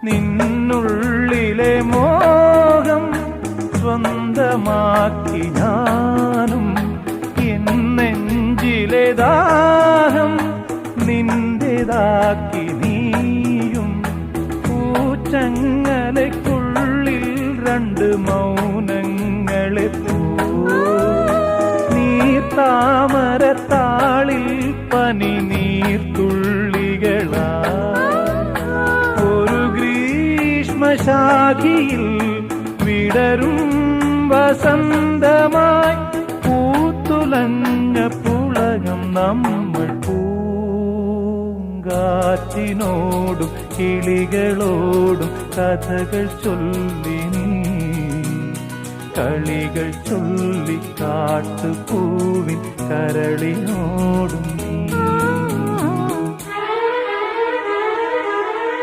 നിന്നുള്ളിലെ മോഹം സ്വന്തമാക്കി ഞാനും, എൻ നെഞ്ചിലെ ദാഹം നിന്റേതാക്കി നീയും. പൂച്ചങ്ങലയ്ക്കുള്ളിൽ രണ്ട് മൗനങ്ങളെ നീർത്താമരത്താളിൽ പനി നീർത്തുള്ളികളാ. ഒരു ഗ്രീഷ്മശാഖിയിൽ വിടരും വസന്തമായി പൂത്തുലഞ്ഞ പുളകം നമ്മൾ. പൂങ്കാറ്റിനോടും കിളികളോടും കഥകൾ ചൊല്ലി നീ, കളികൾ ചൊല്ലി കാട്ടുപൂവിൻ കരളിനോടും നീ.